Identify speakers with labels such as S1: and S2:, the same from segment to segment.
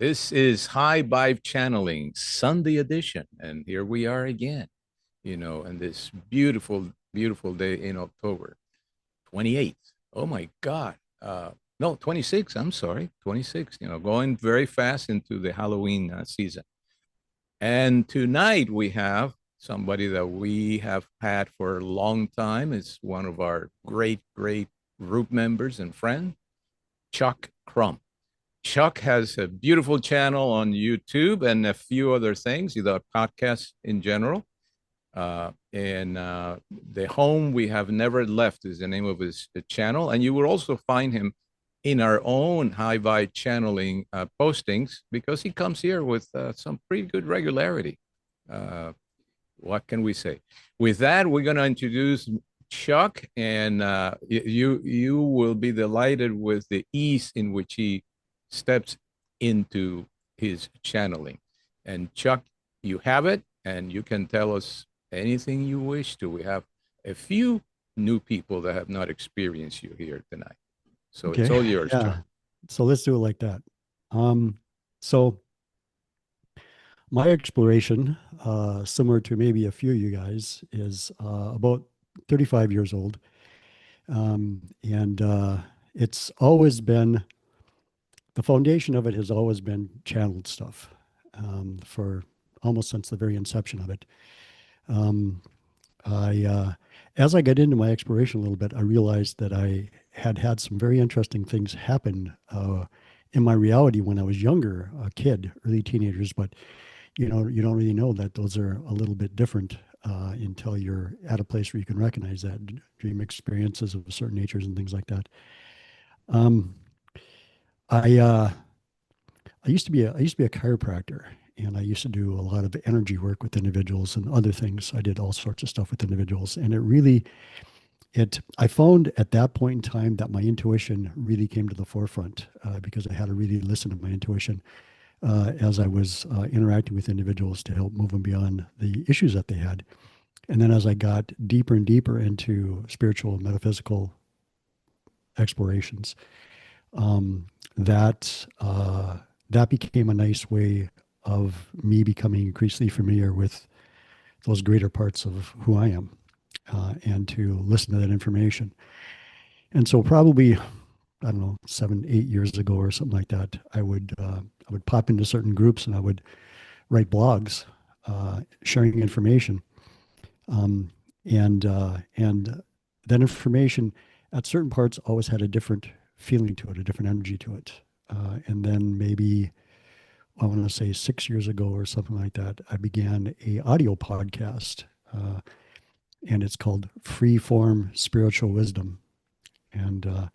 S1: This is High Vibe Channeling Sunday edition, and here we are again, and this beautiful, beautiful day in October 28th. Oh my God. No, 26, I'm sorry, 26, going very fast into the Halloween season. And tonight we have somebody that we have had for a long time. It's one of our great, great group members and friend, Chuck Crom. Chuck has a beautiful channel on YouTube and a few other things, either podcasts in general. And The Home We Have Never Left is the name of his channel. And you will also find him in our own High Vibe channeling postings because he comes here with some pretty good regularity. Uh, what can we say? With that, we're going to introduce Chuck, and you will be delighted with the ease in which he steps into his channeling. And Chuck, you have it, and you can tell us anything you wish to. We have a few new people that have not experienced you here tonight. So it's
S2: Okay.
S1: all yours, Chuck.
S2: Yeah. So let's do it like that. So my exploration, similar to maybe a few of you guys, is about 35 years old. And it's always been, the foundation of it has always been channeled stuff for almost since the very inception of it. Um, as I got into my exploration a little bit, I realized that I had had some very interesting things happen in my reality when I was younger, a kid, early teenagers. But you don't really know that those are a little bit different until you're at a place where you can recognize that dream experiences of certain natures and things like that. Um, I I used to be a chiropractor, and I used to do a lot of energy work with individuals and other things. I did all sorts of stuff with individuals, and it I found at that point in time that my intuition really came to the forefront because I had to really listen to my intuition as I was interacting with individuals to help move them beyond the issues that they had. And then as I got deeper and deeper into spiritual and metaphysical explorations, um, that that became a nice way of me becoming increasingly familiar with those greater parts of who I am, and to listen to that information. And so, probably, I don't know, 7, 8 years ago or something like that, I would pop into certain groups and I would write blogs, sharing information, um, and that information at certain parts always had a different feeling to it, a different energy to it. And then maybe I want to say 6 years ago or something like that, I began a audio podcast, and it's called Freeform Spiritual Wisdom. And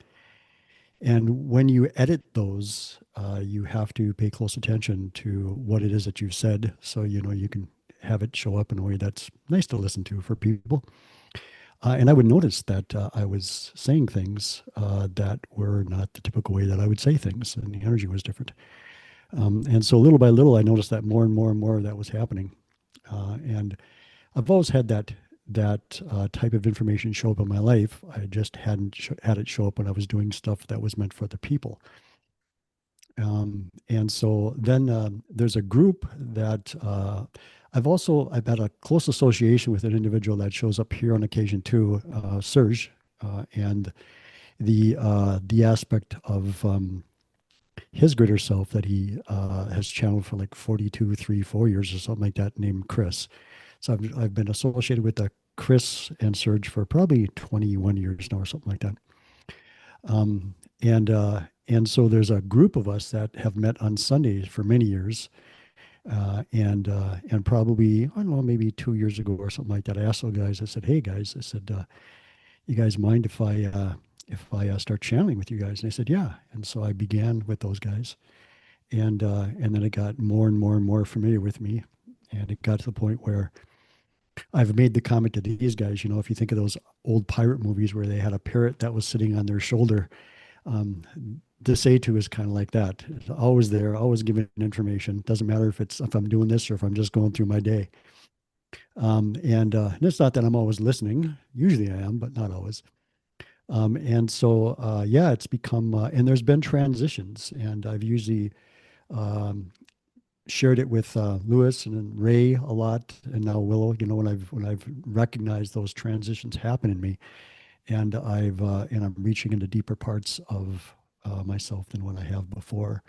S2: and when you edit those, you have to pay close attention to what it is that you've said, so you can have it show up in a way that's nice to listen to for people. And I would notice that I was saying things that were not the typical way that I would say things, and the energy was different. And so little by little, I noticed that more and more and more of that was happening. And I've always had that type of information show up in my life. I just hadn't had it show up when I was doing stuff that was meant for other people. And so then there's a group that I've had a close association with an individual that shows up here on occasion too, Serge, and the aspect of his greater self that he has channeled for like 42, 3, 4 years or something like that, named Chris. So I've been associated with Chris and Serge for probably 21 years now or something like that. Um, and so there's a group of us that have met on Sundays for many years. And probably, I don't know, maybe 2 years ago or something like that, I asked those guys, I said, hey guys, I said, you guys mind if I start channeling with you guys? And they said, yeah. And so I began with those guys. And then it got more and more and more familiar with me. And it got to the point where I've made the comment to these guys, if you think of those old pirate movies where they had a parrot that was sitting on their shoulder, um, D'setu is kind of like that. It's always there, always giving information. Doesn't matter if I'm doing this or if I'm just going through my day. And it's not that I'm always listening. Usually I am, but not always. And so, yeah, it's become, and there's been transitions, and I've usually um, shared it with Lewis and then Ray a lot, and now Willow. When I've recognized those transitions happen in me, and I'm reaching into deeper parts of myself than what I have before.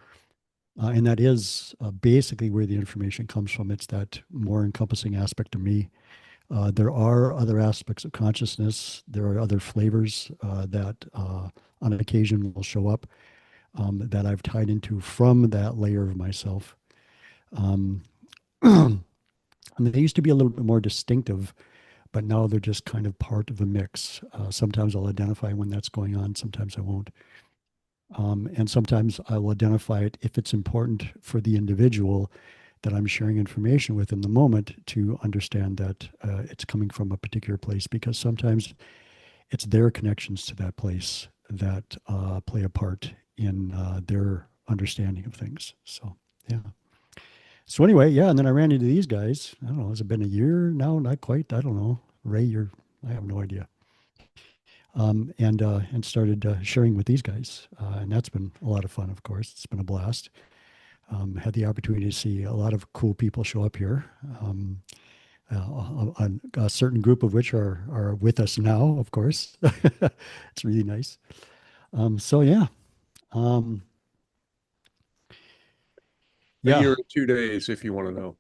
S2: And that is basically where the information comes from. It's that more encompassing aspect of me. There are other aspects of consciousness. There are other flavors that on occasion will show up that I've tied into from that layer of myself. Um, and they used to be a little bit more distinctive, but now they're just kind of part of the mix. Sometimes I'll identify when that's going on, sometimes I won't. And sometimes I will identify it if it's important for the individual that I'm sharing information with in the moment to understand that it's coming from a particular place, because sometimes it's their connections to that place that play a part in their understanding of things. So, yeah. So anyway, yeah, and then I ran into these guys. I don't know, has it been a year now? Not quite. I don't know. Ray, I have no idea. And started sharing with these guys, and that's been a lot of fun. Of course, it's been a blast. Had the opportunity to see a lot of cool people show up here. A certain group of which are with us now. Of course, it's really nice. So yeah, um,
S3: A year
S2: yeah.
S3: and 2 days, if you want to know.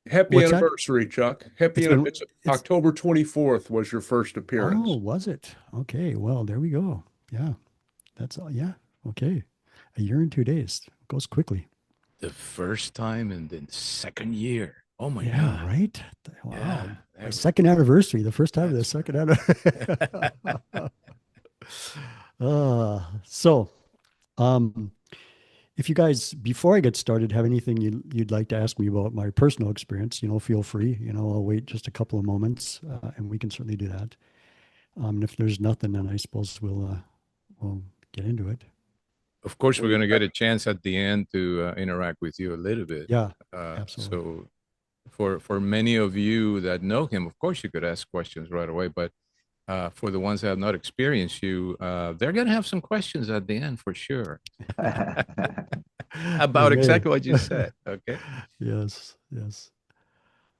S3: Happy
S2: What's that?
S3: anniversary, Chuck. Happy
S2: It's been
S3: It's
S2: it's
S3: October 24th was your first
S2: Oh,
S3: appearance.
S2: was it? Okay, well, there we go. Yeah, that's all. Yeah, okay. A year and 2 days goes quickly.
S1: The first time and then second year. Oh my
S2: Yeah,
S1: God.
S2: right. Wow,
S1: Yeah.
S2: my
S1: There we
S2: second anniversary. The first time of the
S1: That's
S2: second
S1: right.
S2: anniversary. So, um, if you guys, before I get started, have anything you'd like to ask me about my personal experience, feel free. I'll wait just a couple of moments, and we can certainly do that. And if there's nothing, then I suppose we'll get into it.
S1: Of course, we're
S3: We
S1: going to get a chance at the end to interact with you a little bit.
S2: Yeah, absolutely.
S1: So, for many of you that know him, of course, you could ask questions right away. But for the ones that have not experienced you, they're going to have some questions at the end for sure
S2: They
S1: about
S2: may.
S1: exactly what you said. Okay.
S2: Yes, yes.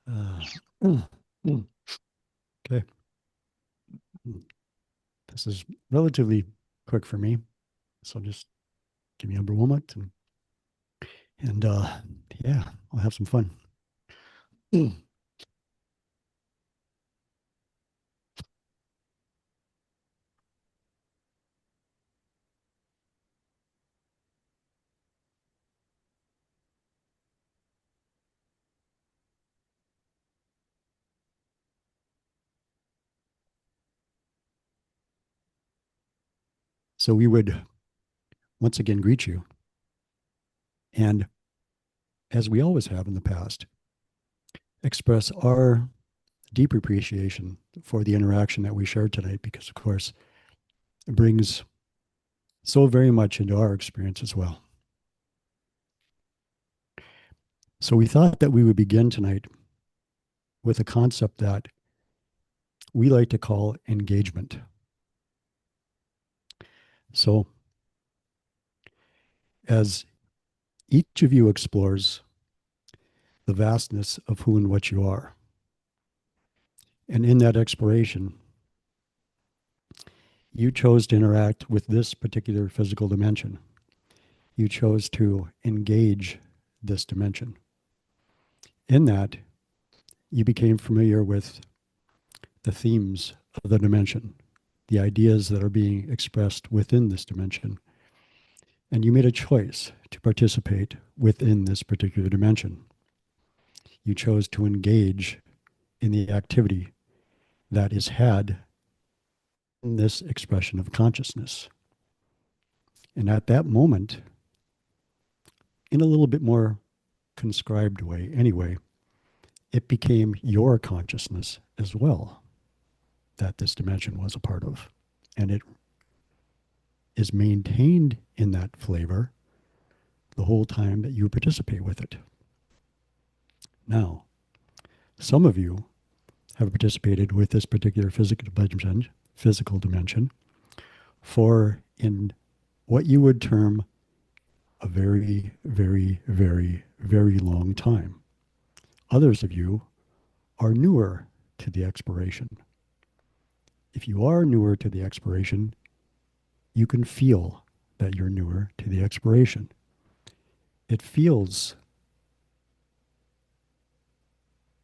S2: Uh, mm, mm. Okay. Mm. This is relatively quick for me, so just give me a moment and yeah, I'll have some fun. Mm. So we would once again greet you, and as we always have in the past, express our deep appreciation for the interaction that we shared tonight, because of course it brings so very much into our experience as well. So we thought that we would begin tonight with a concept that we like to call engagement. So as each of you explores the vastness of who and what you are, and in that exploration, you chose to interact with this particular physical dimension. You chose to engage this dimension. In that, you became familiar with the themes of the dimension, the ideas that are being expressed within this dimension. And you made a choice to participate within this particular dimension. You chose to engage in the activity that is had in this expression of consciousness. And at that moment, in a little bit more conscribed way anyway, it became your consciousness as well that this dimension was a part of. And it is maintained in that flavor the whole time that you participate with it. Now, some of you have participated with this particular physical dimension for in what you would term a very, very, very, very long time. Others of you are newer to the exploration. If you are newer to the exploration, you can feel that you're newer to the exploration. It feels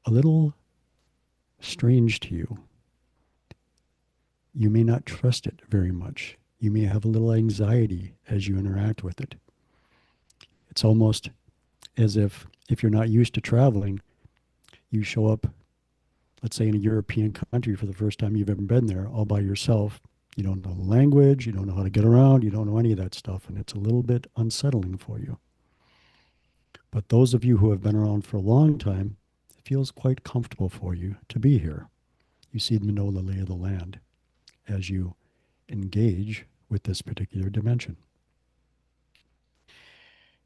S2: a little strange to you. You may not trust it very much. You may have a little anxiety as you interact with it. It's almost as if you're not used to traveling, you show up, let's say in a European country for the first time you've ever been there, all by yourself. You don't know the language, you don't know how to get around, you don't know any of that stuff, and it's a little bit unsettling for you. But those of you who have been around for a long time, it feels quite comfortable for you to be here. You seem to know the lay of the land as you engage with this particular dimension.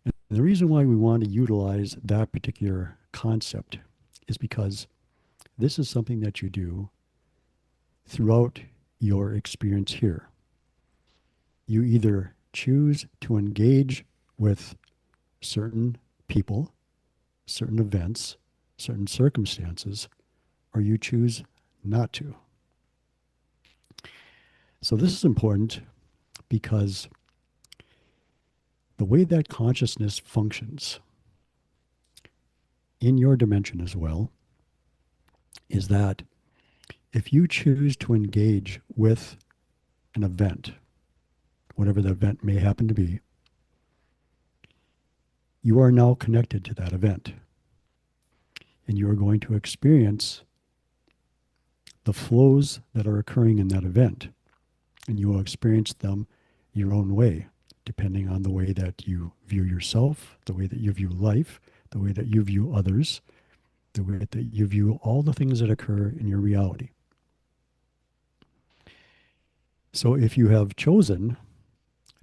S2: And the reason why we want to utilize that particular concept is because this is something that you do throughout your experience here. You either choose to engage with certain people, certain events, certain circumstances, or you choose not to. So this is important because the way that consciousness functions in your dimension as well is that if you choose to engage with an event, whatever the event may happen to be, you are now connected to that event. And you are going to experience the flows that are occurring in that event. And you will experience them your own way, depending on the way that you view yourself, the way that you view life, the way that you view others, the way that you view all the things that occur in your reality. So if you have chosen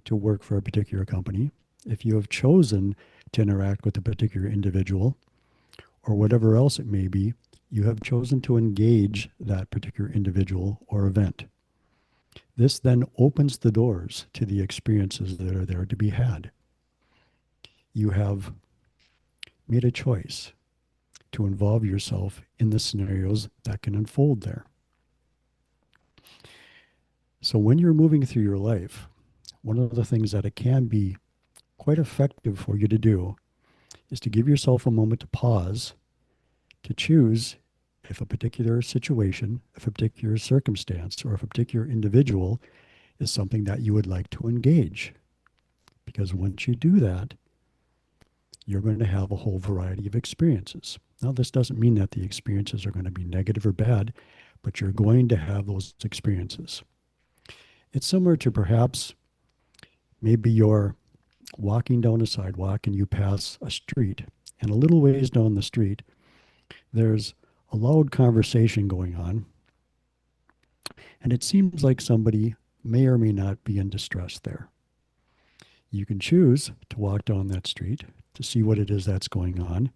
S2: to work for a particular company, if you have chosen to interact with a particular individual, or whatever else it may be, you have chosen to engage that particular individual or event. This then opens the doors to the experiences that are there to be had. You have made a choice to involve yourself in the scenarios that can unfold there. So when you're moving through your life, one of the things that it can be quite effective for you to do is to give yourself a moment to pause, to choose if a particular situation, if a particular circumstance, or if a particular individual is something that you would like to engage. Because once you do that, you're going to have a whole variety of experiences. Now, this doesn't mean that the experiences are going to be negative or bad, but you're going to have those experiences. It's similar to perhaps maybe you're walking down a sidewalk and you pass a street, and a little ways down the street, there's a loud conversation going on, and it seems like somebody may or may not be in distress there. You can choose to walk down that street to see what it is that's going on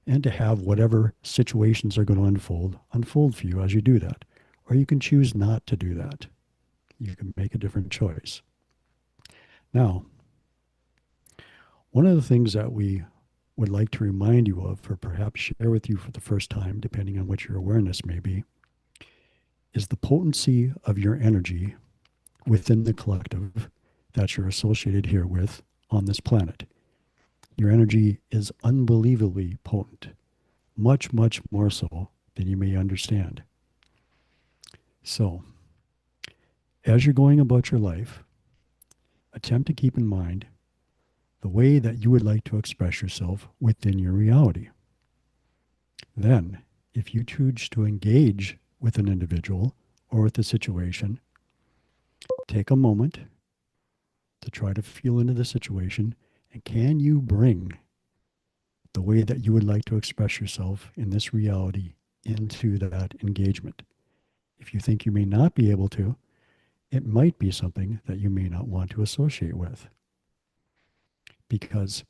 S2: and to have whatever situations are going to unfold for you as you do that. Or you can choose not to do that. You can make a different choice. Now, one of the things that we would like to remind you of, or perhaps share with you for the first time, depending on what your awareness may be, is the potency of your energy within the collective that you're associated here with on this planet. Your energy is unbelievably potent, much, much more so than you may understand. So, as you're going about your life, attempt to keep in mind the way that you would like to express yourself within your reality. Then, if you choose to engage with an individual or with a situation, take a moment to try to feel into the situation, and can you bring the way that you would like to express yourself in this reality into that engagement? If you think you may not be able to, it might be something that you may not want to associate with. Because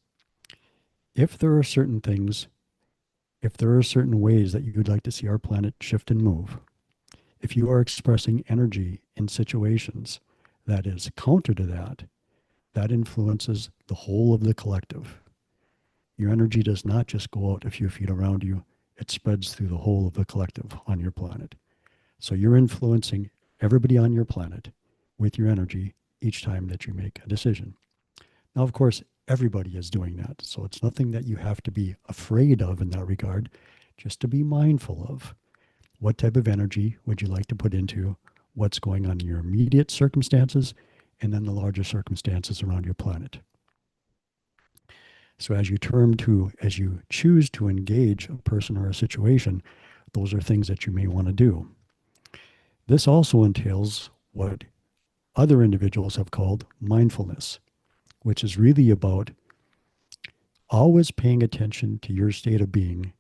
S2: if there are certain things, if there are certain ways that you'd like to see our planet shift and move, if you are expressing energy in situations that is counter to that, that influences the whole of the collective. Your energy does not just go out a few feet around you, it spreads through the whole of the collective on your planet. So you're influencing everybody on your planet with your energy each time that you make a decision. Now, of course, everybody is doing that. So it's nothing that you have to be afraid of in that regard, just to be mindful of. What type of energy would you like to put into what's going on in your immediate circumstances and then the larger circumstances around your planet? So as you choose to engage a person or a situation, those are things that you may want to do. This also entails what other individuals have called mindfulness, which is really about always paying attention to your state of being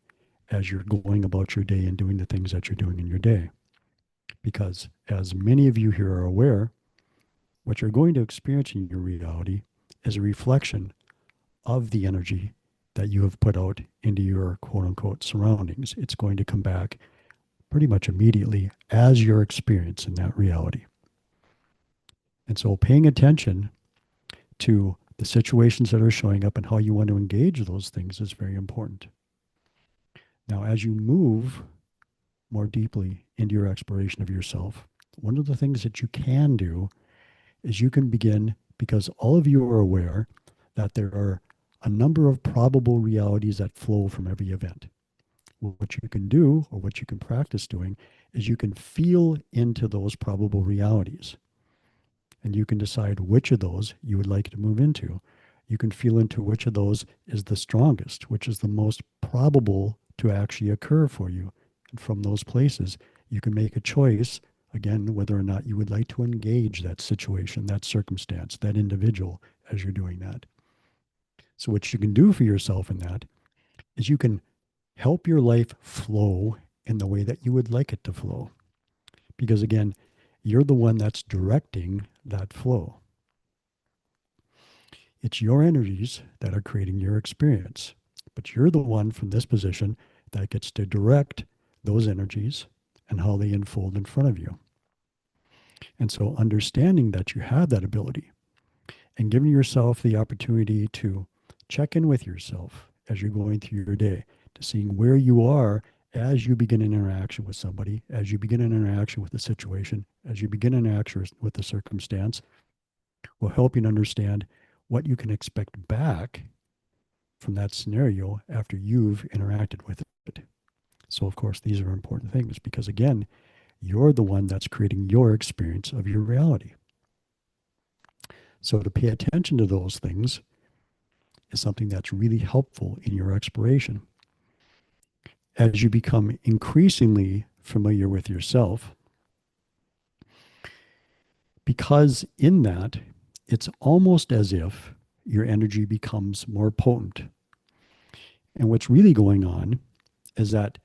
S2: as you're going about your day and doing the things that you're doing in your day. Because as many of you here are aware, what you're going to experience in your reality is a reflection of the energy that you have put out into your quote unquote surroundings. It's going to come back pretty much immediately as your experience in that reality. And so paying attention to the situations that are showing up and how you want to engage those things is very important. Now, as you move more deeply into your exploration of yourself, one of the things that you can do is you can begin, because all of you are aware that there are a number of probable realities that flow from every event. What you can do, or what you can practice doing, is you can feel into those probable realities. And you can decide which of those you would like to move into. You can feel into which of those is the strongest, which is the most probable to actually occur for you. And from those places, you can make a choice, again, whether or not you would like to engage that situation, that circumstance, that individual as you're doing that. So what you can do for yourself in that is you can help your life flow in the way that you would like it to flow. Because again, you're the one that's directing that flow. It's your energies that are creating your experience, but you're the one from this position that gets to direct those energies and how they unfold in front of you. And so understanding that you have that ability and giving yourself the opportunity to check in with yourself as you're going through your day, to seeing where you are as you begin an interaction with somebody, as you begin an interaction with a situation, as you begin an interaction with a circumstance, will help you to understand what you can expect back from that scenario after you've interacted with it. So, of course, these are important things because, again, you're the one that's creating your experience of your reality. So to pay attention to those things is something that's really helpful in your exploration. As you become increasingly familiar with yourself, because in that, it's almost as if your energy becomes more potent. And what's really going on is that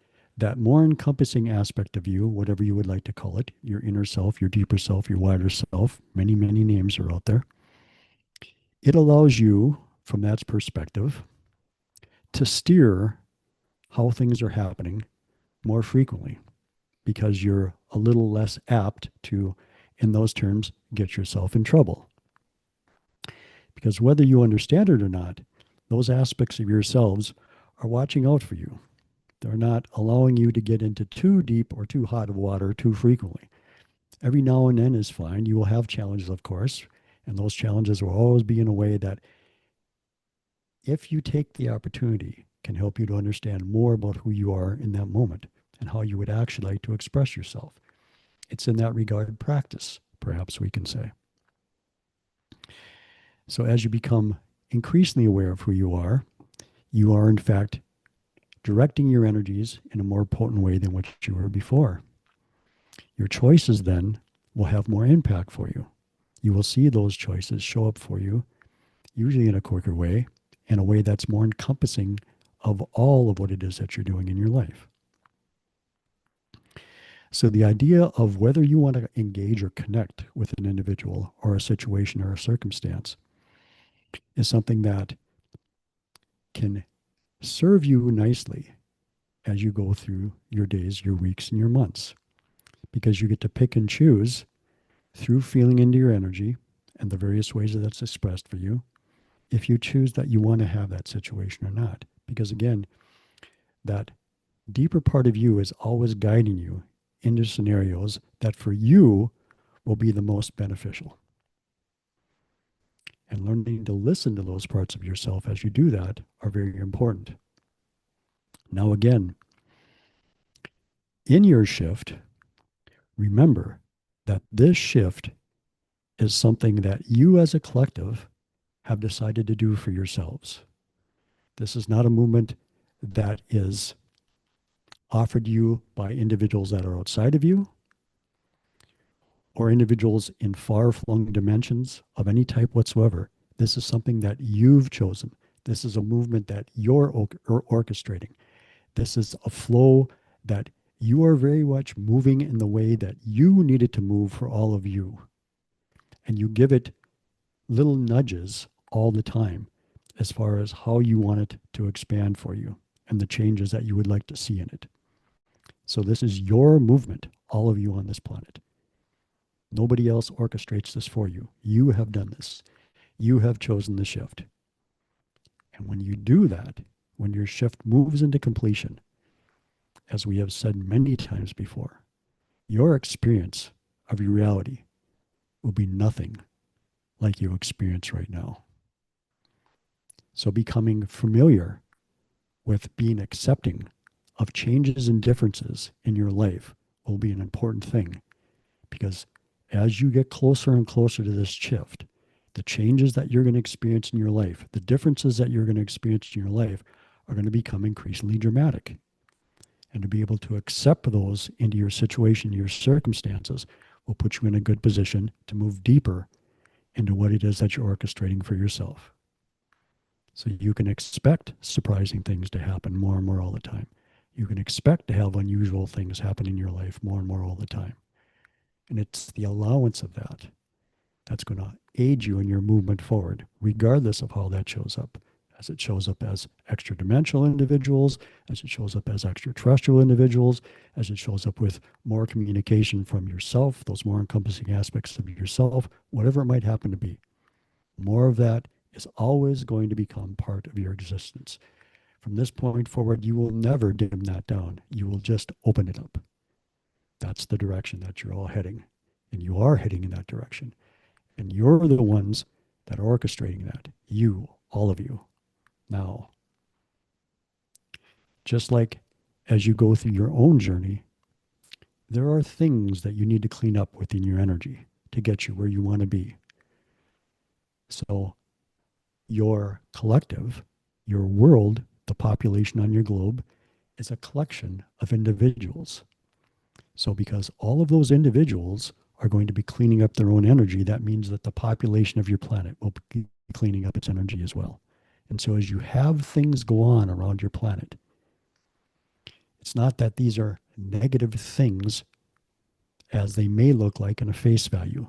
S2: more encompassing aspect of you, whatever you would like to call it, your inner self, your deeper self, your wider self, many, many names are out there. It allows you, from that perspective, to steer how things are happening more frequently because you're a little less apt to, in those terms, get yourself in trouble. Because whether you understand it or not, those aspects of yourselves are watching out for you. They're not allowing you to get into too deep or too hot of water too frequently. Every now and then is fine. You will have challenges, of course, and those challenges will always be in a way that, if you take the opportunity, can help you to understand more about who you are in that moment and how you would actually like to express yourself. It's in that regard practice, perhaps we can say. So as you become increasingly aware of who you are in fact directing your energies in a more potent way than what you were before. Your choices then will have more impact for you. You will see those choices show up for you, usually in a quicker way, in a way that's more encompassing of all of what it is that you're doing in your life. So the idea of whether you want to engage or connect with an individual or a situation or a circumstance is something that can serve you nicely as you go through your days, your weeks, and your months, because you get to pick and choose through feeling into your energy and the various ways that that's expressed for you, if you choose that you want to have that situation or not. Because again, that deeper part of you is always guiding you into scenarios that for you will be the most beneficial. And learning to listen to those parts of yourself as you do that are very important. Now, again, in your shift, remember that this shift is something that you as a collective have decided to do for yourselves. This is not a movement that is offered you by individuals that are outside of you or individuals in far-flung dimensions of any type whatsoever. This is something that you've chosen. This is a movement that you're orchestrating. This is a flow that you are very much moving in the way that you need it to move for all of you. And you give it little nudges all the time as far as how you want it to expand for you and the changes that you would like to see in it. So this is your movement, all of you on this planet. Nobody else orchestrates this for you. You have done this. You have chosen the shift. And when you do that, when your shift moves into completion, as we have said many times before, your experience of your reality will be nothing like you experience right now. So becoming familiar with being accepting of changes and differences in your life will be an important thing, because as you get closer and closer to this shift, the changes that you're going to experience in your life, the differences that you're going to experience in your life are going to become increasingly dramatic. And to be able to accept those into your situation, your circumstances, will put you in a good position to move deeper into what it is that you're orchestrating for yourself. So you can expect surprising things to happen more and more all the time. You can expect to have unusual things happen in your life more and more all the time. And it's the allowance of that that's going to aid you in your movement forward, regardless of how that shows up. As it shows up as extra-dimensional individuals, as it shows up as extraterrestrial individuals, as it shows up with more communication from yourself, those more encompassing aspects of yourself, whatever it might happen to be. More of that is always going to become part of your existence. From this point forward, you will never dim that down. You will just open it up. That's the direction that you're all heading. And you are heading in that direction. And you're the ones that are orchestrating that. You, all of you. Now, just like as you go through your own journey, there are things that you need to clean up within your energy to get you where you want to be. So your collective, your world, the population on your globe, is a collection of individuals. So because all of those individuals are going to be cleaning up their own energy, that means that the population of your planet will be cleaning up its energy as well. And so as you have things go on around your planet, it's not that these are negative things as they may look like in a face value.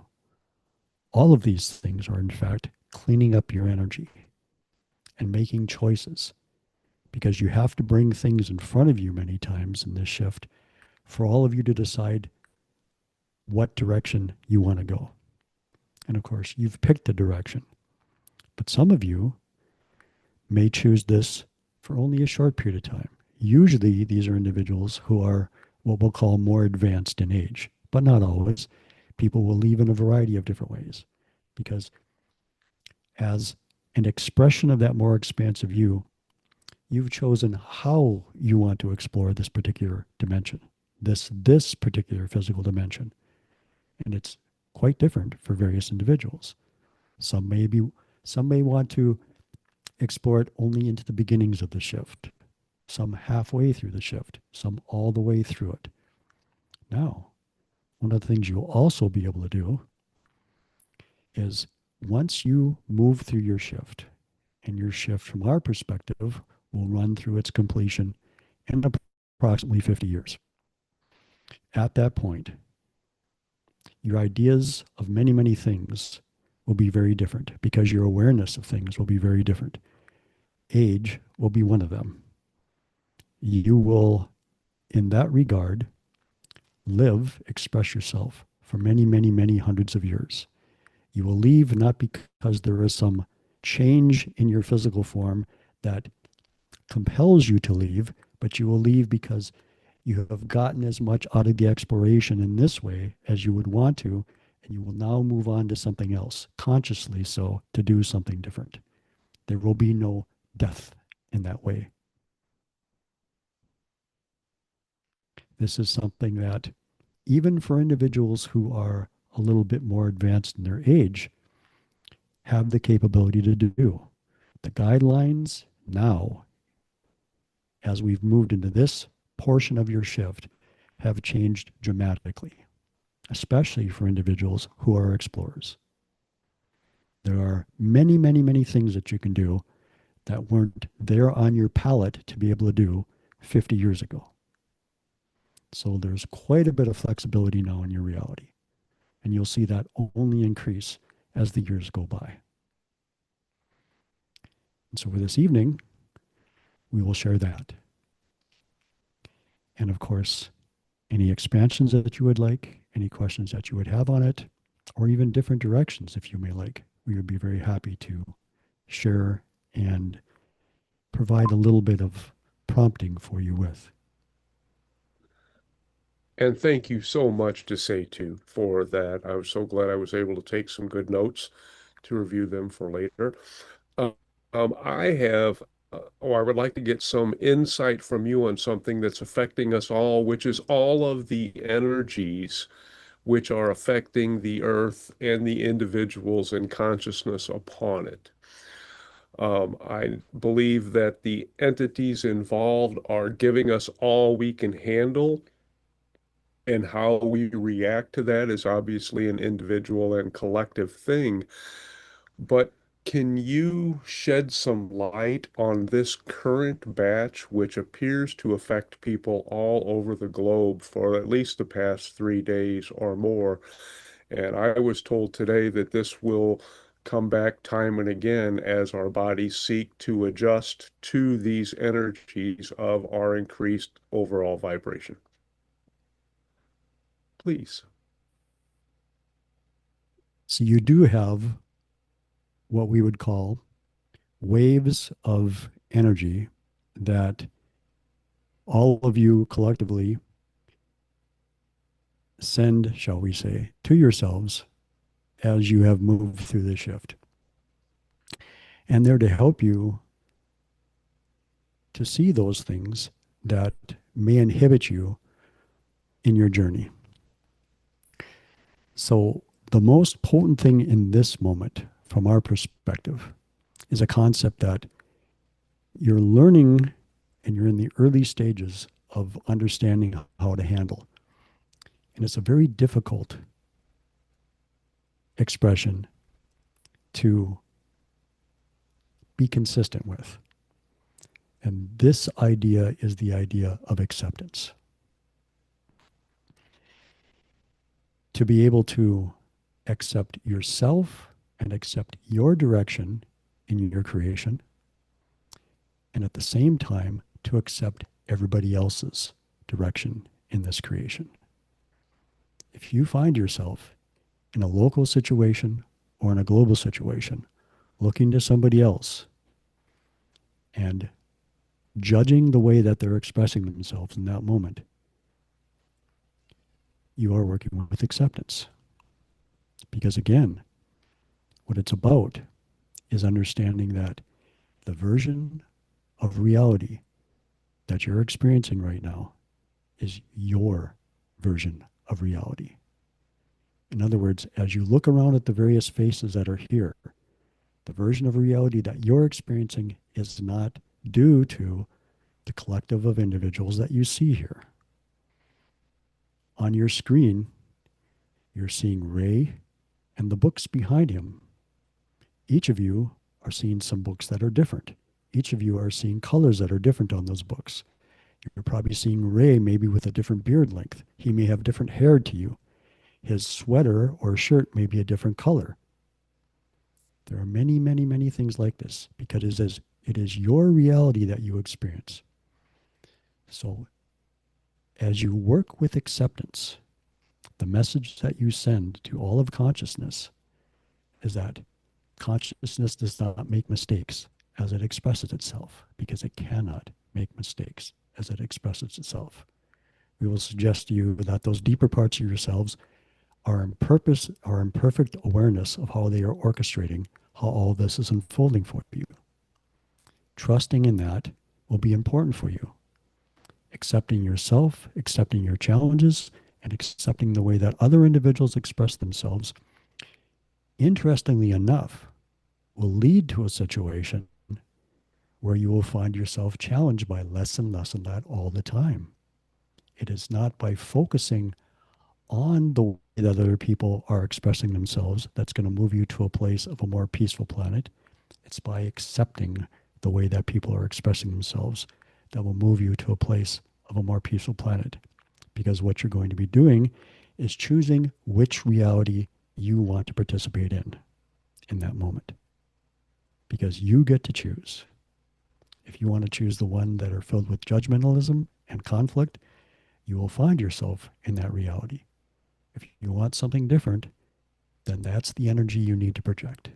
S2: All of these things are in fact cleaning up your energy and making choices, because you have to bring things in front of you many times in this shift for all of you to decide what direction you want to go. And of course, you've picked a direction, but some of you may choose this for only a short period of time. Usually, these are individuals who are what we'll call more advanced in age, but not always. People will leave in a variety of different ways, because as an expression of that more expansive you, you've chosen how you want to explore this particular dimension, this particular physical dimension. And it's quite different for various individuals. Some may want to explore it only into the beginnings of the shift, some halfway through the shift, some all the way through it. Now, one of the things you'll also be able to do is once you move through your shift, and your shift from our perspective will run through its completion in approximately 50 years. At that point, your ideas of many, many things will be very different, because your awareness of things will be very different. Age will be one of them. You will, in that regard, live, express yourself for many, many, many hundreds of years. You will leave not because there is some change in your physical form that compels you to leave, but you will leave because you have gotten as much out of the exploration in this way as you would want to, and you will now move on to something else, consciously so, to do something different. There will be no death in that way. This is something that, even for individuals who are a little bit more advanced in their age, have the capability to do. The guidelines now, as we've moved into this portion of your shift, have changed dramatically, especially for individuals who are explorers. There are many, many, many things that you can do that weren't there on your palette to be able to do 50 years ago. So there's quite a bit of flexibility now in your reality. And you'll see that only increase as the years go by. And so for this evening, we will share that. And of course, any expansions that you would like, any questions that you would have on it, or even different directions if you may like, we would be very happy to share and provide a little bit of prompting for you with.
S3: And thank you so much D'setu for that. I was so glad I was able to take some good notes to review them for later. Uh, I have, I would like to get some insight from you on something that's affecting us all, which is all of the energies which are affecting the earth and the individuals and consciousness upon it. I believe that the entities involved are giving us all we can handle, and how we react to that is obviously an individual and collective thing. But can you shed some light on this current batch, which appears to affect people all over the globe for at least the past 3 days or more? And I was told today that this will come back time and again as our bodies seek to adjust to these energies of our increased overall vibration. Please.
S2: So you do have what we would call waves of energy that all of you collectively send, shall we say, to yourselves as you have moved through this shift. And they're to help you to see those things that may inhibit you in your journey. So the most potent thing in this moment, from our perspective, is a concept that you're learning and you're in the early stages of understanding how to handle. And it's a very difficult expression to be consistent with. And this idea is the idea of acceptance. To be able to accept yourself and accept your direction in your creation, and at the same time to accept everybody else's direction in this creation. If you find yourself in a local situation or in a global situation, looking to somebody else and judging the way that they're expressing themselves in that moment, you are working with acceptance. Because again, what it's about is understanding that the version of reality that you're experiencing right now is your version of reality. In other words, as you look around at the various faces that are here, the version of reality that you're experiencing is not due to the collective of individuals that you see here. On your screen, you're seeing Ray and the books behind him. Each of you are seeing some books that are different. Each of you are seeing colors that are different on those books. You're probably seeing Ray maybe with a different beard length. He may have different hair to you. His sweater or shirt may be a different color. There are many, many, many things like this because it is your reality that you experience. So as you work with acceptance, the message that you send to all of consciousness is that consciousness does not make mistakes as it expresses itself, because it cannot make mistakes as it expresses itself. We will suggest to you that those deeper parts of yourselves are in perfect awareness of how they are orchestrating, how all this is unfolding for you. Trusting in that will be important for you. Accepting yourself, accepting your challenges, and accepting the way that other individuals express themselves, interestingly enough, will lead to a situation where you will find yourself challenged by less and less of that all the time. It is not by focusing on the way that other people are expressing themselves that's going to move you to a place of a more peaceful planet. It's by accepting the way that people are expressing themselves that will move you to a place of a more peaceful planet. Because what you're going to be doing is choosing which reality you want to participate in that moment. Because you get to choose. If you want to choose the one that are filled with judgmentalism and conflict, you will find yourself in that reality. If you want something different, then that's the energy you need to project.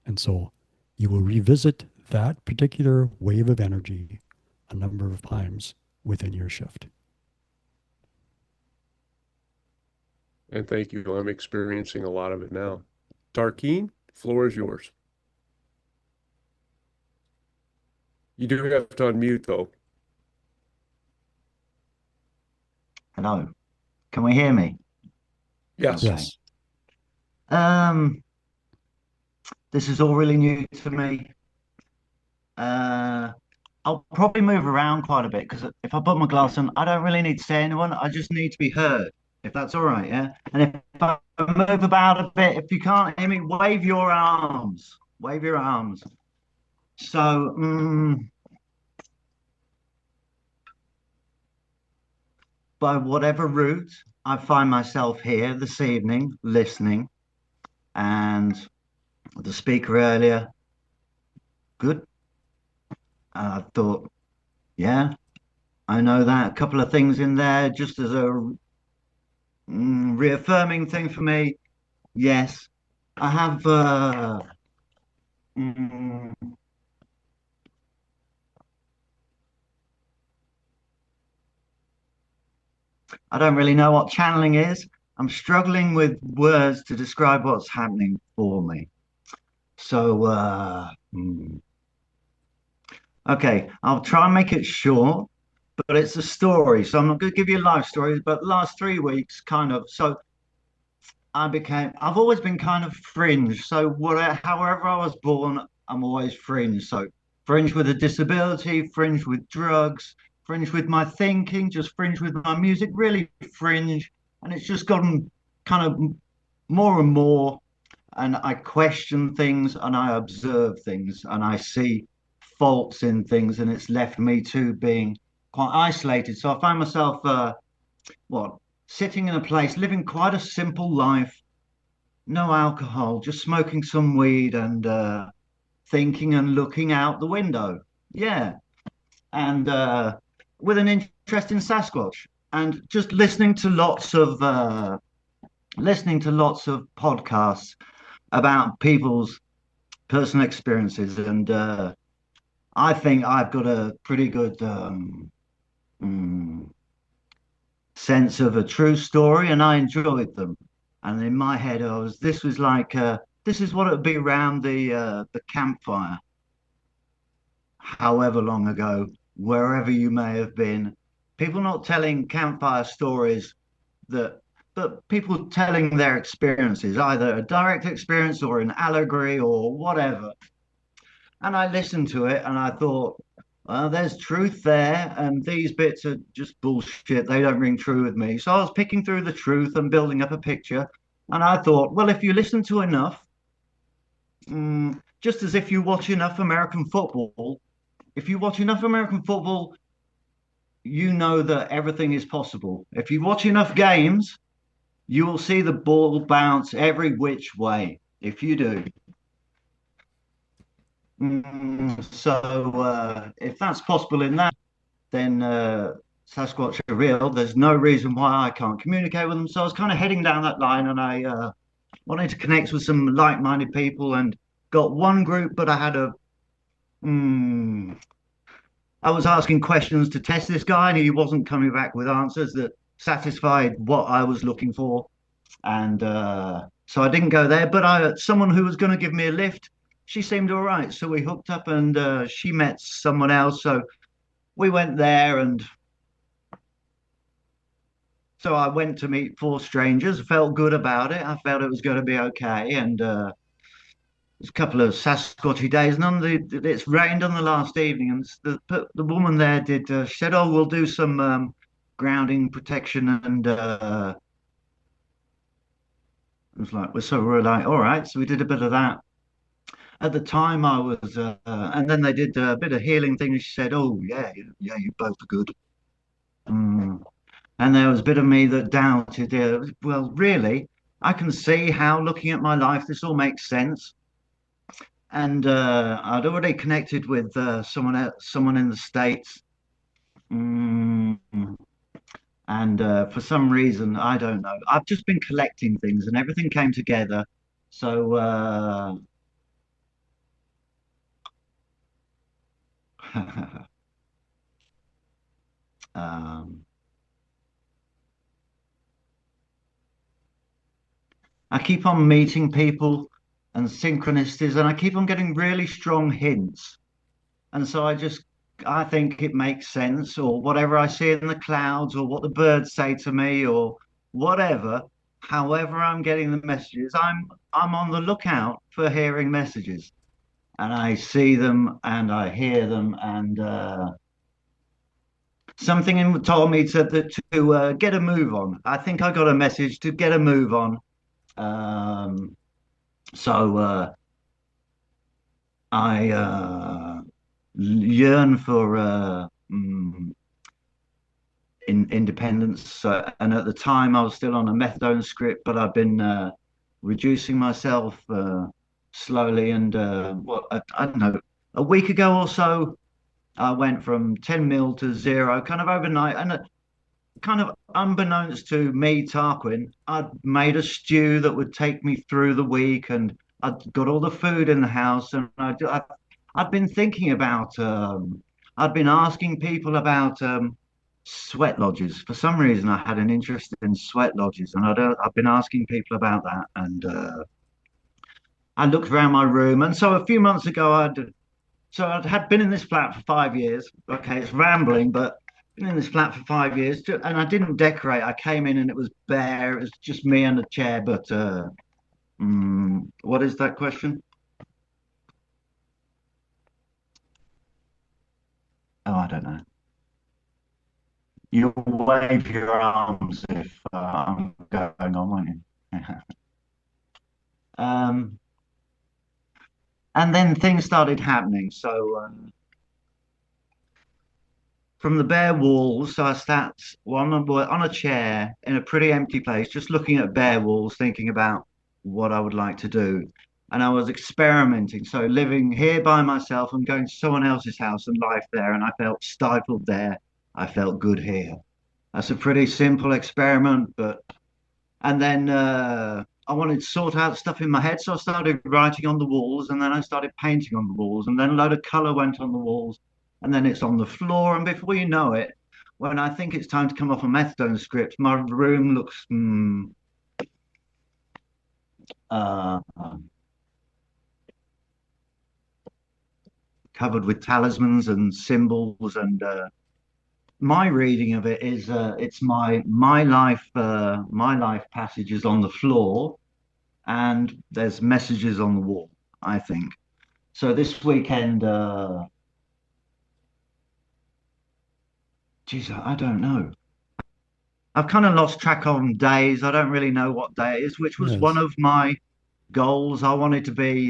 S2: And so you will revisit that particular wave of energy a number of times within your shift.
S3: And thank you. I'm experiencing a lot of it now. Tarkeen, floor is yours. You do have to unmute, though.
S4: Hello. Can we hear me?
S3: Yes.
S4: Okay.
S2: Yes.
S4: This is all really new to me. I'll probably move around quite a bit because if I put my glass on, I don't really need to say anyone. I just need to be heard, if that's all right, yeah? And if I move about a bit, if you can't hear me, wave your arms. Wave your arms. So, by whatever route, I find myself here this evening listening, and the speaker earlier, good. I thought, yeah, I know that. A couple of things in there just as a reaffirming thing for me. Yes, I have. Mm, I don't really know what channeling is. I'm struggling with words to describe what's happening for me. So, okay, I'll try and make it short, but it's a story. So I'm not going to give you a life story, but the last 3 weeks, kind of. So I've always been kind of fringe. So however I was born, I'm always fringe. So fringe with a disability, fringe with drugs, fringe with my thinking, just fringe with my music, really fringe. And it's just gotten kind of more and more. And I question things and I observe things and I see faults in things. And it's left me to being quite isolated. So I find myself, sitting in a place, living quite a simple life, no alcohol, just smoking some weed and thinking and looking out the window. Yeah. And with an interest in Sasquatch and just listening to lots of podcasts about people's personal experiences. And I think I've got a pretty good sense of a true story, and I enjoyed them. And in my head, this was like this is what it would be around the campfire, however long ago, wherever you may have been. People not telling campfire stories but people telling their experiences, either a direct experience or an allegory or whatever. And I listened to it and I thought, well, there's truth there, and these bits are just bullshit. They don't ring true with me. So I was picking through the truth and building up a picture. And I thought, well, if you listen to enough, just as if you watch enough American football, if you watch enough American football, you know that everything is possible. If you watch enough games, you will see the ball bounce every which way. If you do. So if that's possible in that, then Sasquatch are real. There's no reason why I can't communicate with them. So I was kind of heading down that line, and I wanted to connect with some like-minded people, and got one group, but I had I was asking questions to test this guy, and he wasn't coming back with answers that satisfied what I was looking for. And so I didn't go there. But someone who was going to give me a lift, she seemed all right. So we hooked up, and she met someone else. So we went there, and so I went to meet four strangers. Felt good about it. I felt it was going to be okay. And there's a couple of Sasquatchy days. It's rained on the last evening, and the woman there did. She said, "Oh, we'll do some grounding protection," and it was like we're like, all right. So we did a bit of that. At the time, I was, and then they did a bit of healing thing. And she said, "Oh, yeah, yeah, you both are good." Mm. And there was a bit of me that doubted. Well, really, I can see how, looking at my life, this all makes sense. And I'd already connected with someone in the States. Mm. And for some reason, I don't know, I've just been collecting things, and everything came together. So um, I keep on meeting people and synchronicities, and I keep on getting really strong hints. And so I think it makes sense, or whatever I see in the clouds, or what the birds say to me, or whatever. However, I'm getting the messages, I'm on the lookout for hearing messages, and I see them and I hear them, and something told me to get a move on. I think I got a message to get a move on. So I yearn for independence. And at the time, I was still on a methadone script, but I've been reducing myself slowly. And I don't know, a week ago or so, I went from 10 mil to zero, kind of overnight. And kind of unbeknownst to me, Tarquin, I'd made a stew that would take me through the week, and I'd got all the food in the house. And I'd been thinking about, I'd been asking people about sweat lodges. For some reason, I had an interest in sweat lodges, and I've been asking people about that. And I looked around my room, and so a few months ago, I'd had been in this flat for 5 years. Okay, it's rambling, but been in this flat for 5 years, and I didn't decorate. I came in and it was bare. It was just me and a chair. But what is that question? Oh, I don't know. You wave your arms if I'm going on, won't you? And then things started happening. So from the bare walls, so I sat on a chair in a pretty empty place, just looking at bare walls, thinking about what I would like to do. And I was experimenting. So living here by myself and going to someone else's house and life there. And I felt stifled there. I felt good here. That's a pretty simple experiment, but and then I wanted to sort out stuff in my head, so I started writing on the walls, and then I started painting on the walls, and then a load of color went on the walls, and then it's on the floor, and before you know it, when I think it's time to come off a methadone script, my room looks uh, covered with talismans and symbols, and my reading of it is it's my life passages on the floor, and there's messages on the wall, I think. So this weekend, geez, I don't know. I've kind of lost track on days. I don't really know what day it is, which was one
S2: Yes.
S4: of my goals. I wanted to be,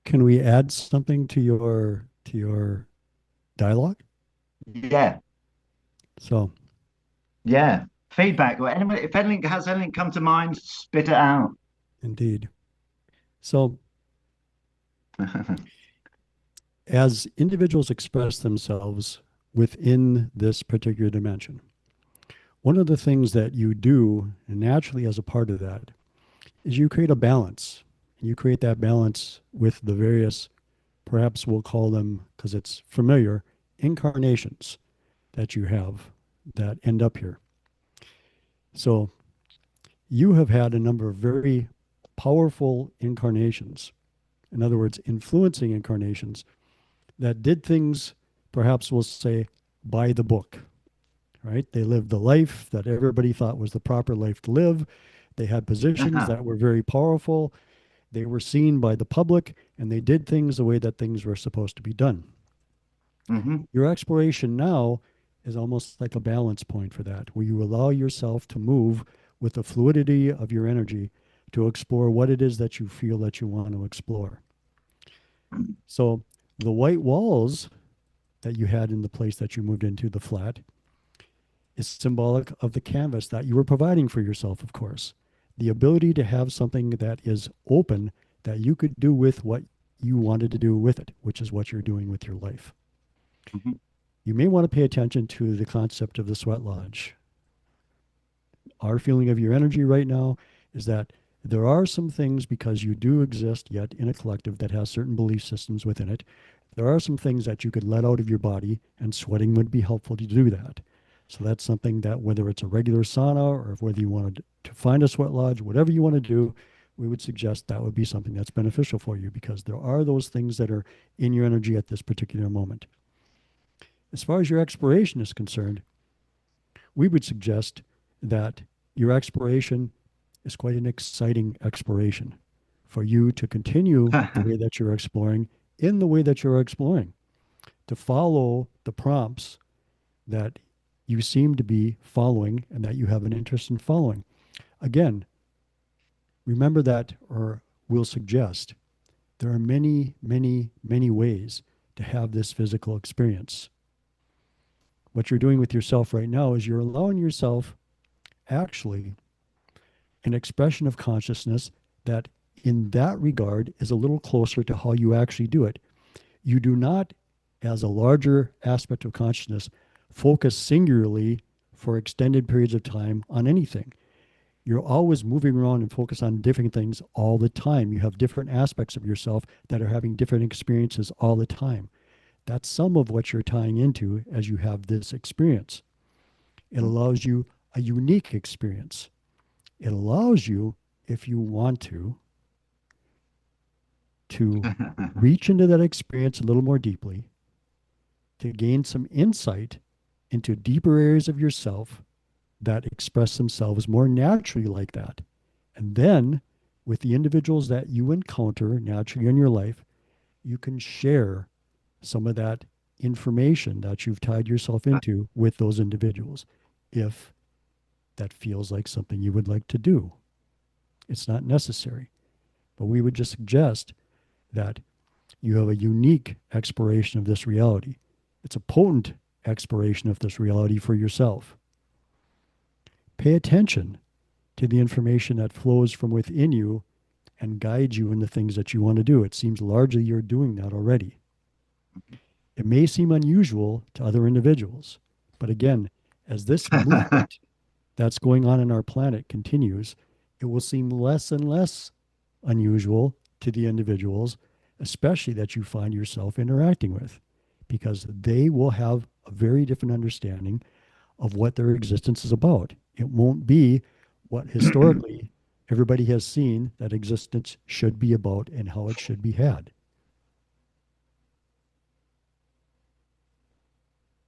S2: Can we add something to your dialogue?
S4: yeah,
S2: So,
S4: yeah, feedback. Or anybody, if anything has anything come to mind, spit it out.
S2: indeed. So, as individuals express themselves within this particular dimension. One of the things that you do naturally as a part of that is you create a balance. You create that balance with the various, perhaps we'll call them, because it's familiar, incarnations that you have that end up here. So you have had a number of very powerful incarnations. In other words, influencing incarnations that did things, perhaps we'll say, by the book, right? They lived the life that everybody thought was the proper life to live. They had positions that were very powerful. They were seen by the public, and they did things the way that things were supposed to be done.
S4: Mm-hmm.
S2: Your exploration now is almost like a balance point for that, where you allow yourself to move with the fluidity of your energy to explore what it is that you feel that you want to explore. So the white walls that you had in the place that you moved into, the flat, is symbolic of the canvas that you were providing for yourself, of course. The ability to have something that is open that you could do with what you wanted to do with it, which is what you're doing with your life.
S4: Mm-hmm.
S2: You may want to pay attention to the concept of the sweat lodge. Our feeling of your energy right now is that there are some things, because you do exist yet in a collective that has certain belief systems within it, there are some things that you could let out of your body, and sweating would be helpful to do that. So that's something that, whether it's a regular sauna or whether you wanted to find a sweat lodge, whatever you want to do, we would suggest that would be something that's beneficial for you, because there are those things that are in your energy at this particular moment. As far as your exploration is concerned, we would suggest that your exploration is quite an exciting exploration for you to continue the way that you're exploring in the way that you're exploring, to follow the prompts that you seem to be following and that you have an interest in following. Again, remember that, or we'll suggest, there are many, many, many ways to have this physical experience. What you're doing with yourself right now is you're allowing yourself actually an expression of consciousness that in that regard is a little closer to how you actually do it. You do not, as a larger aspect of consciousness, focus singularly for extended periods of time on anything. You're always moving around and focus on different things all the time. You have different aspects of yourself that are having different experiences all the time. That's some of what you're tying into as you have this experience. It allows you a unique experience. It allows you, if you want to reach into that experience a little more deeply, to gain some insight into deeper areas of yourself that express themselves more naturally like that. And then, with the individuals that you encounter naturally in your life, you can share some of that information that you've tied yourself into with those individuals, if that feels like something you would like to do. It's not necessary, but we would just suggest that you have a unique exploration of this reality. It's a potent exploration of this reality for yourself. Pay attention to the information that flows from within you and guides you in the things that you want to do. It seems largely you're doing that already. It may seem unusual to other individuals, but again, as this movement that's going on in our planet continues, it will seem less and less unusual to the individuals, especially that you find yourself interacting with, because they will have a very different understanding of what their existence is about. It won't be what historically everybody has seen that existence should be about and how it should be had.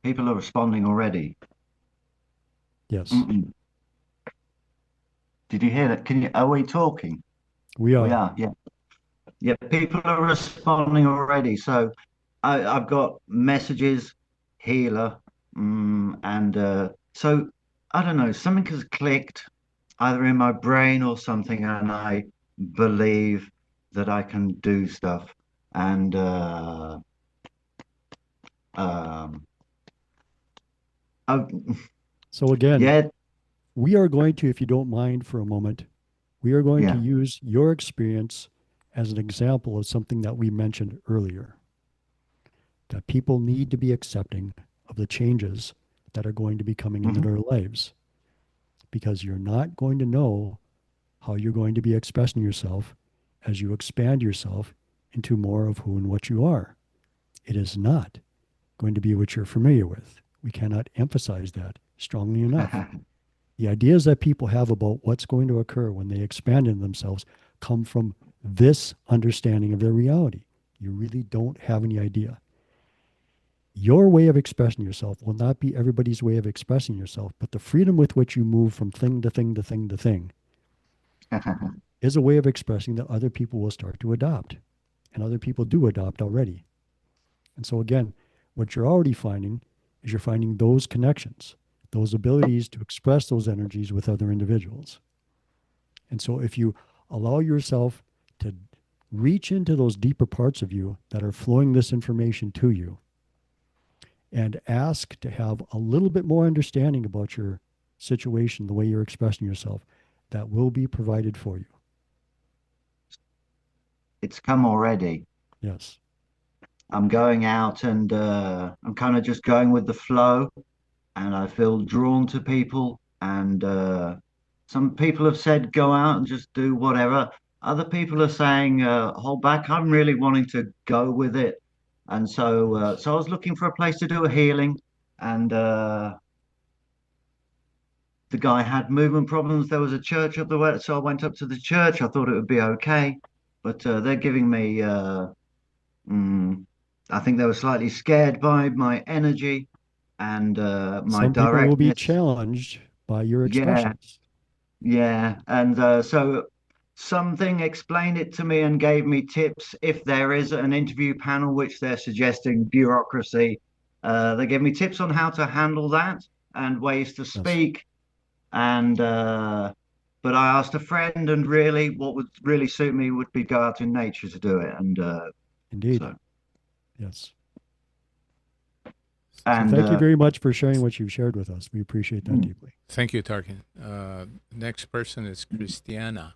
S4: People are responding already.
S2: Yes,
S4: Mm-mm. Did you hear that? Are we talking?
S2: we are.
S4: We are, yeah. Yeah, people are responding already. So I've got messages, healer, and so I don't know, something has clicked either in my brain or something, and I believe that I can do stuff. And um, oh,
S2: So again,
S4: yeah,
S2: we are going to, if you don't mind for a moment, we are going to
S4: yeah,
S2: use your experience as an example of something that we mentioned earlier, that people need to be accepting of the changes that are going to be coming into their lives, because you're not going to know how you're going to be expressing yourself as you expand yourself into more of who and what you are. It is not going to be what you're familiar with. We cannot emphasize that strongly enough. The ideas that people have about what's going to occur when they expand into themselves come from this understanding of their reality. You really don't have any idea. Your way of expressing yourself will not be everybody's way of expressing yourself, but the freedom with which you move from thing to thing to thing to thing is a way of expressing that other people will start to adopt. And other people do adopt already. And so again, what you're already finding is you're finding those connections, those abilities to express those energies with other individuals. And so if you allow yourself to reach into those deeper parts of you that are flowing this information to you, and ask to have a little bit more understanding about your situation, the way you're expressing yourself, that will be provided for you.
S4: It's come already.
S2: Yes.
S4: I'm going out and I'm kind of just going with the flow, and I feel drawn to people. And some people have said go out and just do whatever. Other people are saying hold back. I'm really wanting to go with it, and so I was looking for a place to do a healing, and the guy had movement problems. There was a church up the way, so I went up to the church. I thought it would be okay, but they're giving me. I think they were slightly scared by my energy and my
S2: Some people will be
S4: directness.
S2: challenged by your
S4: Yeah,
S2: expressions.
S4: yeah. And so something explained it to me and gave me tips. If there is an interview panel, which they're suggesting bureaucracy, they gave me tips on how to handle that and ways to
S2: Yes,
S4: speak. And but I asked a friend, and really, what would really suit me would be go out in nature to do it. And
S2: indeed.
S4: so
S2: Yes. So
S4: and
S2: thank you very much for sharing what you've shared with us. We appreciate that deeply.
S1: Thank you, Tarkin. Next person is Christiana.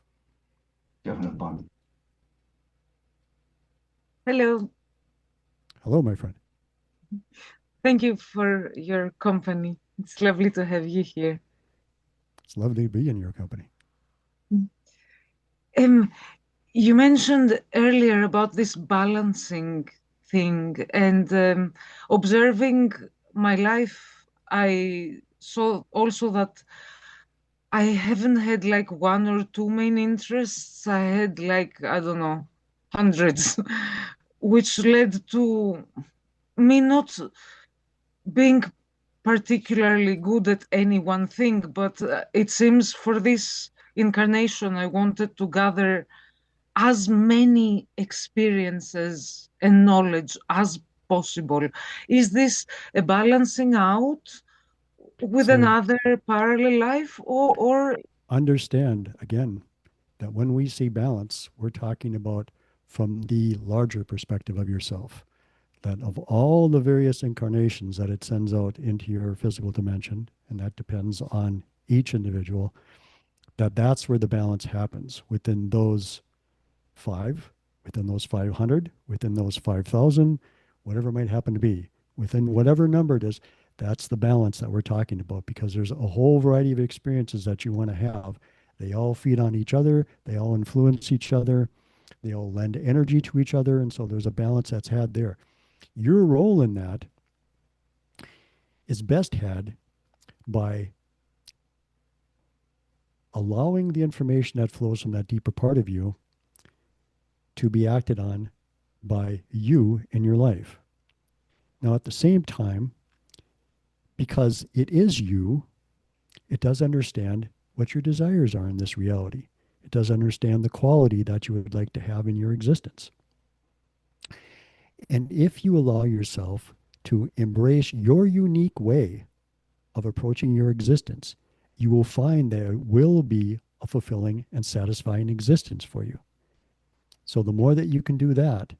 S5: Hello.
S2: Hello, my friend.
S5: Thank you for your company. It's lovely to have you here.
S2: It's lovely to be in your company.
S5: You mentioned earlier about this balancing thing, and observing my life, I saw also that I haven't had like one or two main interests. I had like, I don't know, hundreds, which led to me not being particularly good at any one thing, but it seems for this incarnation, I wanted to gather as many experiences and knowledge as possible. Is this a balancing out with
S2: So
S5: another parallel life, or
S2: understand, again, that when we see balance, we're talking about from the larger perspective of yourself. That of all the various incarnations that it sends out into your physical dimension, and that depends on each individual, that's where the balance happens within those 5, within those 500, within those 5,000, whatever it might happen to be, within whatever number it is. That's the balance that we're talking about, because there's a whole variety of experiences that you want to have. They all feed on each other. They all influence each other. They all lend energy to each other. And so there's a balance that's had there. Your role in that is best had by allowing the information that flows from that deeper part of you to be acted on by you in your life. Now, at the same time, because it is you, it does understand what your desires are in this reality. It does understand the quality that you would like to have in your existence. And if you allow yourself to embrace your unique way of approaching your existence, you will find there will be a fulfilling and satisfying existence for you. So the more that you can do that,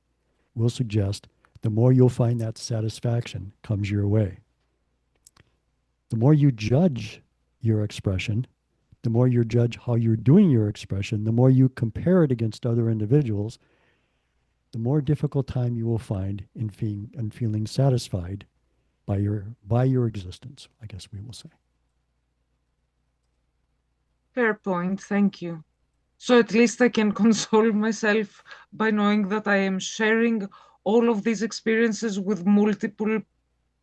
S2: we'll suggest the more you'll find that satisfaction comes your way. The more you judge your expression, the more you judge how you're doing your expression, the more you compare it against other individuals, the more difficult time you will find in feeling satisfied by your existence, I guess we will say.
S5: Fair point. Thank you. So at least I can console myself by knowing that I am sharing all of these experiences with multiple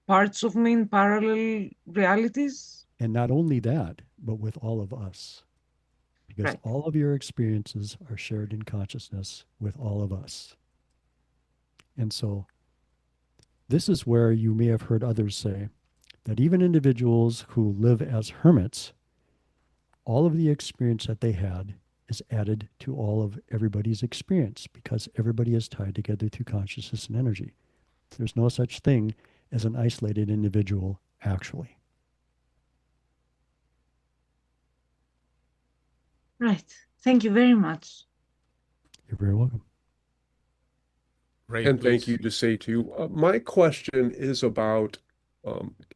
S5: parts of me in parallel realities.
S2: And not only that, but with all of us, because
S5: Right.
S2: all of your experiences are shared in consciousness with all of us. And so this is where you may have heard others say that even individuals who live as hermits, all of the experience that they had is added to all of everybody's experience because everybody is tied together through consciousness and energy. There's no such thing as an isolated individual, actually.
S5: Right. Thank you very much.
S2: You're very welcome.
S1: Great,
S3: And thank
S1: please.
S3: you D'setu. My question is about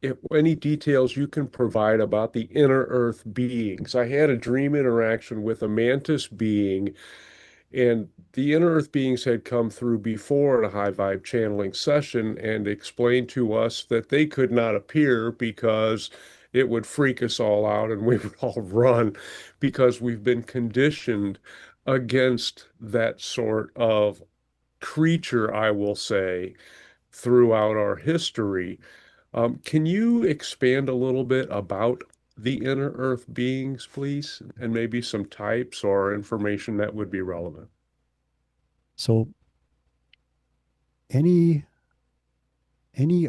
S3: if any details you can provide about the inner earth beings. I had a dream interaction with a mantis being, and the inner earth beings had come through before in a high vibe channeling session and explained to us that they could not appear because it would freak us all out and we would all run because we've been conditioned against that sort of creature, I will say, throughout our history. Can you expand a little bit about the inner earth beings, please, and maybe some types or information that would be relevant?
S2: So any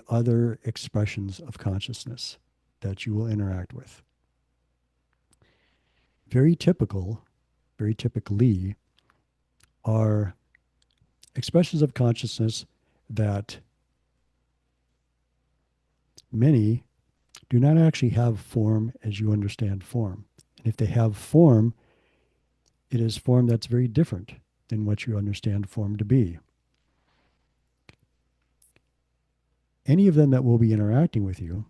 S2: other expressions of consciousness that you will interact with, very typically are expressions of consciousness that many do not actually have form as you understand form. And if they have form, it is form that's very different than what you understand form to be. Any of them that will be interacting with you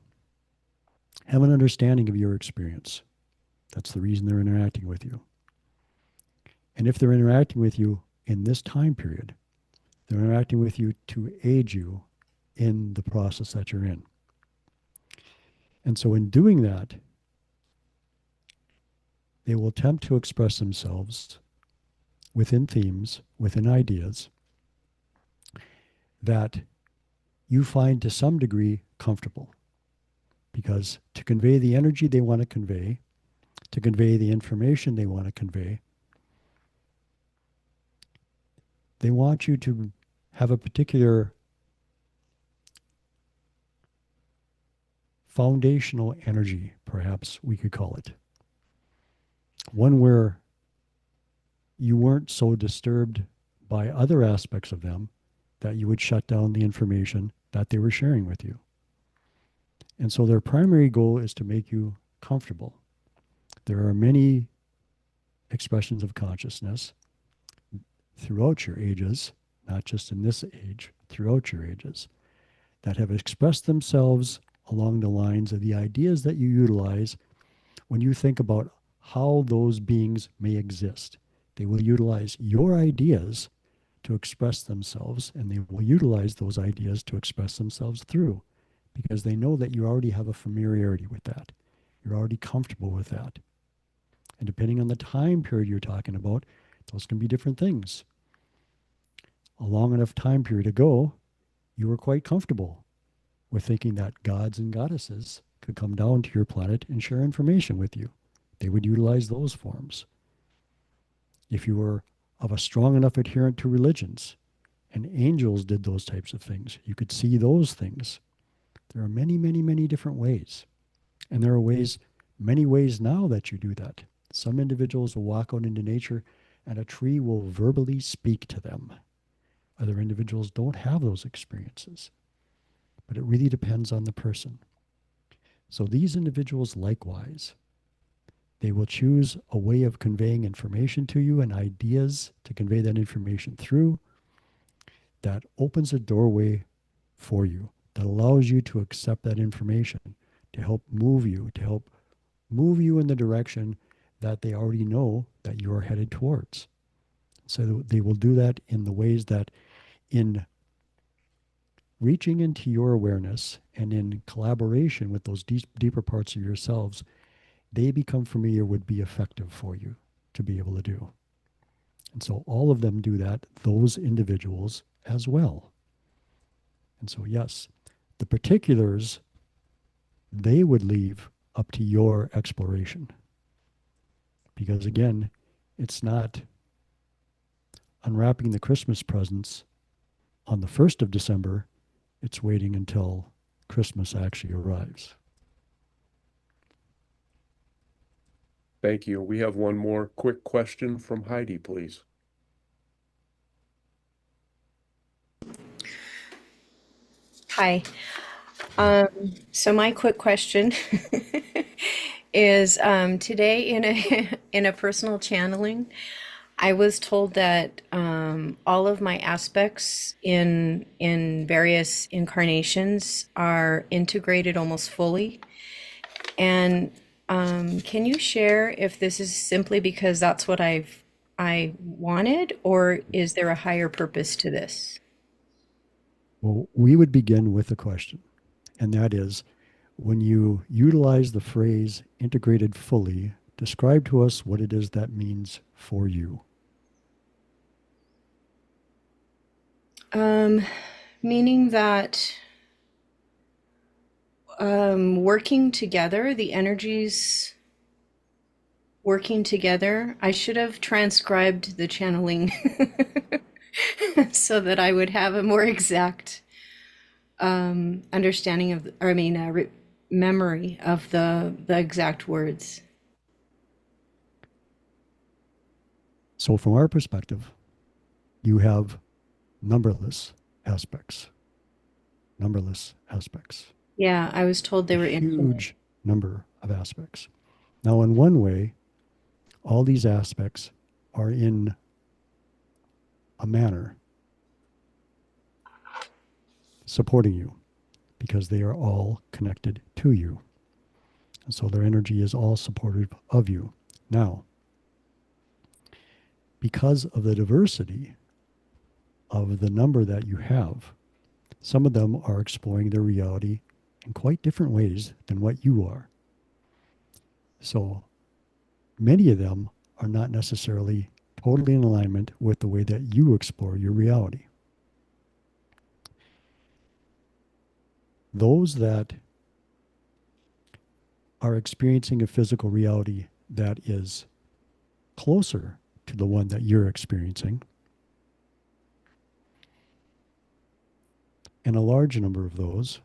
S2: have an understanding of your experience. That's the reason they're interacting with you. And if they're interacting with you in this time period, they're interacting with you to aid you in the process that you're in. And so in doing that, they will attempt to express themselves within themes, within ideas that you find to some degree comfortable. Because to convey the energy they want to convey the information they want to convey, they want you to have a particular foundational energy, perhaps we could call it. One where you weren't so disturbed by other aspects of them that you would shut down the information that they were sharing with you. And so their primary goal is to make you comfortable. There are many expressions of consciousness throughout your ages, not just in this age, throughout your ages, that have expressed themselves along the lines of the ideas that you utilize when you think about how those beings may exist. They will utilize your ideas to express themselves, and they will utilize those ideas to express themselves through, because they know that you already have a familiarity with that. You're already comfortable with that. And depending on the time period you're talking about, those can be different things. A long enough time period ago, you were quite comfortable with thinking that gods and goddesses could come down to your planet and share information with you. They would utilize those forms. If you were of a strong enough adherent to religions, and angels did those types of things, you could see those things. There are many, many, many different ways. And there are many ways now that you do that. Some individuals will walk out into nature and a tree will verbally speak to them. Other individuals don't have those experiences. But it really depends on the person. So these individuals likewise, they will choose a way of conveying information to you and ideas to convey that information through that opens a doorway for you, that allows you to accept that information, to help move you in the direction that they already know that you're headed towards. So they will do that in the ways that in reaching into your awareness and in collaboration with those deeper parts of yourselves, they become familiar would be effective for you to be able to do. And so all of them do that, those individuals as well. And so, yes, the particulars, they would leave up to your exploration. Because again, it's not unwrapping the Christmas presents on the 1st of December, it's waiting until Christmas actually arrives.
S3: Thank you. We have one more quick question from Heidi, please.
S6: Hi. So my quick question is today in a personal channeling, I was told that all of my aspects in various incarnations are integrated almost fully. And can you share if this is simply because that's what I wanted, or is there a higher purpose to this?
S2: Well, we would begin with a question, and that is, when you utilize the phrase integrated fully, describe to us what it is that means for you.
S6: Meaning that working together, the energies working together. I should have transcribed the channeling so that I would have a more exact understanding of, or I mean, memory of the exact words.
S2: So from our perspective, you have numberless aspects. Numberless aspects.
S6: Yeah, I was told they were
S2: A
S6: infinite.
S2: huge number of aspects. Now, in one way, all these aspects are in a manner supporting you because they are all connected to you. And so their energy is all supportive of you. Now, because of the diversity of the number that you have, some of them are exploring their reality in quite different ways than what you are. So many of them are not necessarily totally in alignment with the way that you explore your reality. Those that are experiencing a physical reality that is closer to the one that you're experiencing, and a large number of those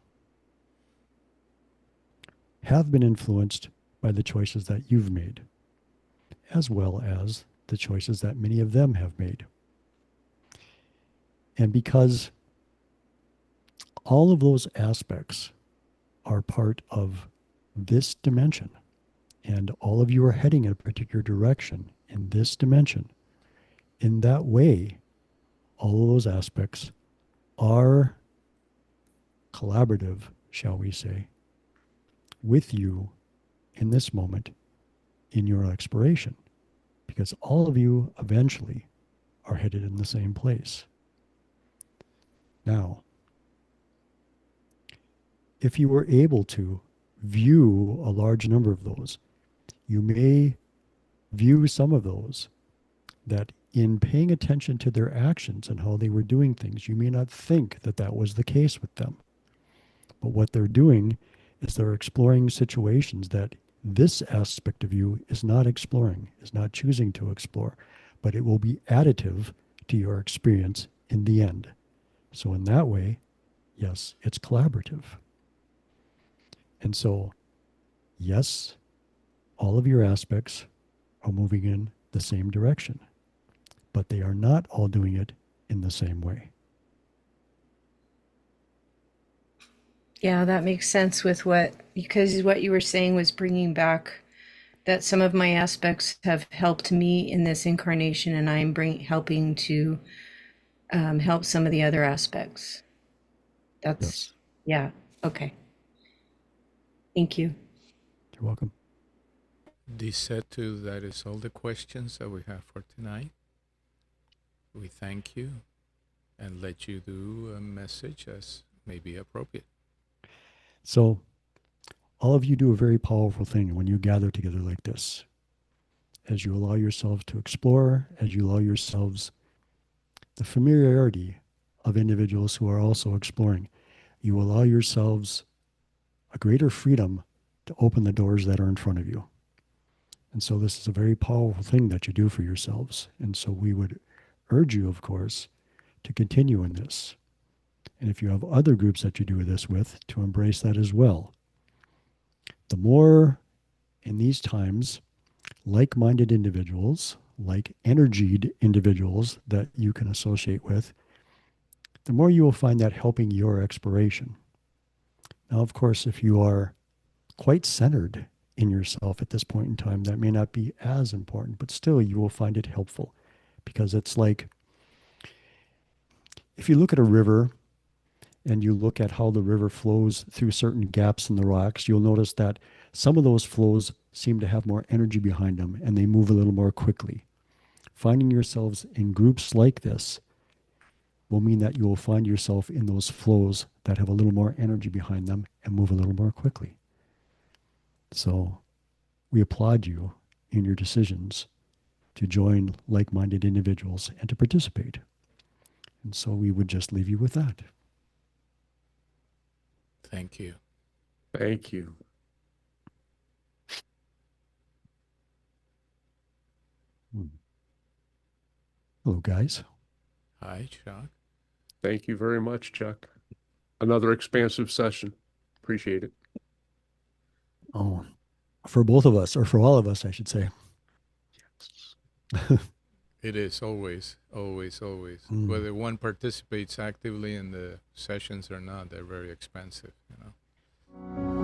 S2: have been influenced by the choices that you've made, as well as the choices that many of them have made. And because all of those aspects are part of this dimension, and all of you are heading in a particular direction in this dimension, in that way, all of those aspects are collaborative, shall we say, with you in this moment in your exploration, because all of you eventually are headed in the same place. Now, if you were able to view a large number of those, you may view some of those that in paying attention to their actions and how they were doing things, you may not think that that was the case with them. But what they're doing is they're exploring situations that this aspect of you is not exploring, is not choosing to explore, but it will be additive to your experience in the end. So in that way, yes, it's collaborative. And so, yes, all of your aspects are moving in the same direction, but they are not all doing it in the same way.
S6: Yeah, that makes sense with because what you were saying was bringing back that some of my aspects have helped me in this incarnation, and I'm helping to help some of the other aspects.
S2: Yes.
S6: Yeah, okay. Thank you.
S2: You're welcome.
S1: D'setu, that is all the questions that we have for tonight. We thank you and let you do a message as may be appropriate.
S2: So all of you do a very powerful thing when you gather together like this. As you allow yourselves to explore, as you allow yourselves the familiarity of individuals who are also exploring, you allow yourselves a greater freedom to open the doors that are in front of you. And so this is a very powerful thing that you do for yourselves. And so we would urge you, of course, to continue in this. And if you have other groups that you do this with, to embrace that as well. The more in these times, like-minded individuals, like energied individuals that you can associate with, the more you will find that helping your exploration. Now, of course, if you are quite centered in yourself at this point in time, that may not be as important, but still you will find it helpful, because it's like if you look at a river and you look at how the river flows through certain gaps in the rocks, you'll notice that some of those flows seem to have more energy behind them and they move a little more quickly. Finding yourselves in groups like this will mean that you will find yourself in those flows that have a little more energy behind them and move a little more quickly. So we applaud you in your decisions to join like-minded individuals and to participate. And so we would just leave you with that.
S1: Thank you.
S3: Thank you.
S2: Hello, guys.
S1: Hi, Chuck.
S3: Thank you very much, Chuck. Another expansive session. Appreciate it.
S2: Oh, for both of us, or for all of us, I should say.
S1: It is always.
S2: Mm.
S1: Whether one participates actively in the sessions or not, they're very expensive, you know.